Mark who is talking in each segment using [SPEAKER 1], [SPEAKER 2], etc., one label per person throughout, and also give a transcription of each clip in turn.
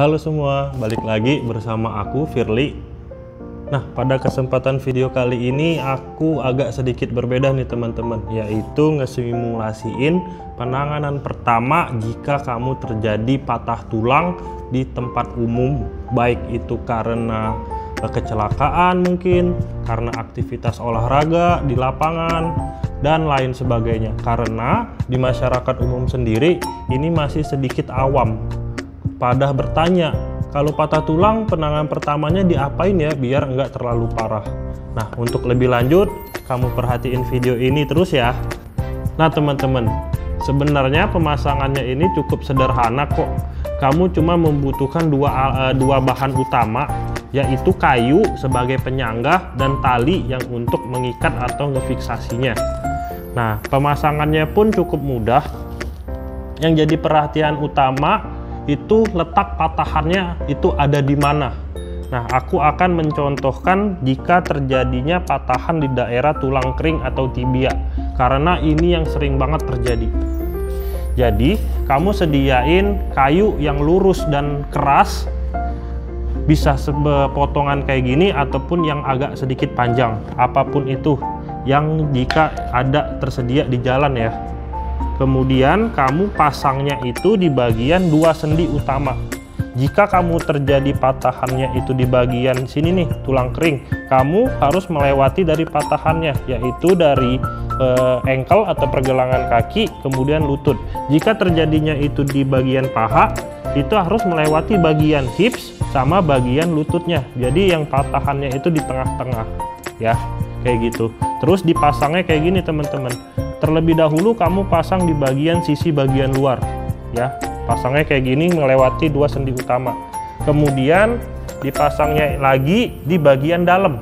[SPEAKER 1] Halo semua, balik lagi bersama aku Firly. Nah, pada kesempatan video kali ini aku agak sedikit berbeda nih teman-teman, yaitu ngesimulasiin penanganan pertama jika kamu terjadi patah tulang di tempat umum, baik itu karena kecelakaan mungkin, karena aktivitas olahraga di lapangan, dan lain sebagainya. Karena di masyarakat umum sendiri ini masih sedikit awam pada bertanya, kalau patah tulang penanganan pertamanya diapain ya biar nggak terlalu parah. Nah, untuk lebih lanjut kamu perhatiin video ini terus ya. Nah teman-teman, sebenarnya pemasangannya ini cukup sederhana kok. Kamu cuma membutuhkan dua bahan utama, yaitu kayu sebagai penyangga dan tali yang untuk mengikat atau ngefiksasinya. Nah, pemasangannya pun cukup mudah. Yang jadi perhatian utama itu letak patahannya itu ada di mana. Nah, aku akan mencontohkan jika terjadinya patahan di daerah tulang kering atau tibia, karena ini yang sering banget terjadi. Jadi, kamu sediain kayu yang lurus dan keras, bisa potongan kayak gini ataupun yang agak sedikit panjang, apapun itu yang jika ada tersedia di jalan ya. Kemudian kamu pasangnya itu di bagian dua sendi utama. Jika kamu terjadi patahannya itu di bagian sini nih, tulang kering, kamu harus melewati dari patahannya, yaitu dari ankle atau pergelangan kaki, kemudian lutut. Jika terjadinya itu di bagian paha, itu harus melewati bagian hips sama bagian lututnya. Jadi yang patahannya itu di tengah-tengah ya, kayak gitu. Terus dipasangnya kayak gini teman-teman. Terlebih dahulu kamu pasang di bagian sisi bagian luar ya, pasangnya kayak gini melewati dua sendi utama. Kemudian dipasangnya lagi di bagian dalam,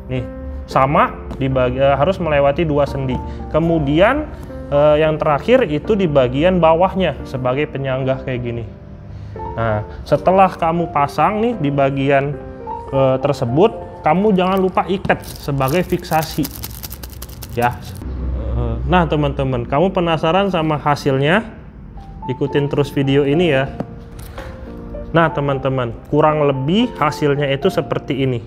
[SPEAKER 1] nih sama harus melewati dua sendi. Kemudian yang terakhir itu di bagian bawahnya sebagai penyangga kayak gini. Nah, setelah kamu pasang nih di bagian tersebut, kamu jangan lupa ikat sebagai fiksasi ya. Nah teman-teman, kamu penasaran sama hasilnya? Ikutin terus video ini ya. Nah teman-teman, kurang lebih hasilnya itu seperti ini.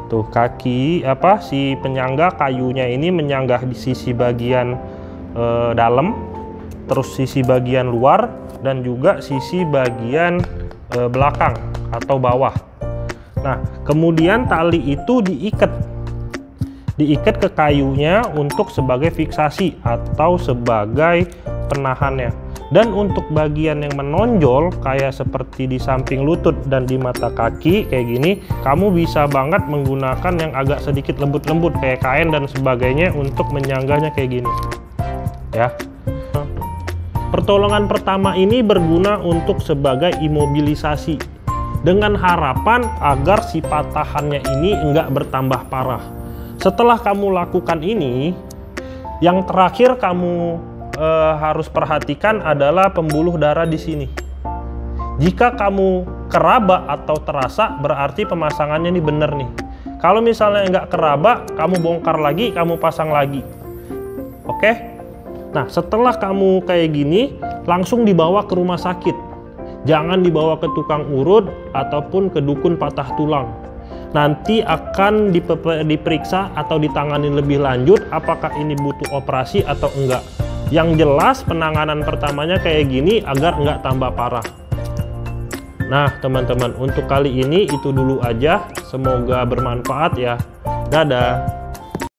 [SPEAKER 1] Tuh kaki si penyangga kayunya ini menyanggah di sisi bagian dalam, terus sisi bagian luar, dan juga sisi bagian belakang atau bawah. Nah kemudian tali itu diikat ke kayunya untuk sebagai fiksasi atau sebagai penahannya. Dan untuk bagian yang menonjol kayak seperti di samping lutut dan di mata kaki kayak gini, kamu bisa banget menggunakan yang agak sedikit lembut-lembut kayak kain dan sebagainya untuk menyanggahnya kayak gini ya. Pertolongan pertama ini berguna untuk sebagai imobilisasi dengan harapan agar si patahannya ini enggak bertambah parah. Setelah kamu lakukan ini, yang terakhir kamu harus perhatikan adalah pembuluh darah di sini. Jika kamu keraba atau terasa, berarti pemasangannya ini bener nih. Kalau misalnya nggak keraba, kamu bongkar lagi, kamu pasang lagi. Oke? Nah, setelah kamu kayak gini, langsung dibawa ke rumah sakit. Jangan dibawa ke tukang urut ataupun ke dukun patah tulang. Nanti akan diperiksa atau ditangani lebih lanjut apakah ini butuh operasi atau enggak. Yang jelas penanganan pertamanya kayak gini agar enggak tambah parah. Nah teman-teman, untuk kali ini itu dulu aja. Semoga bermanfaat ya. Dadah.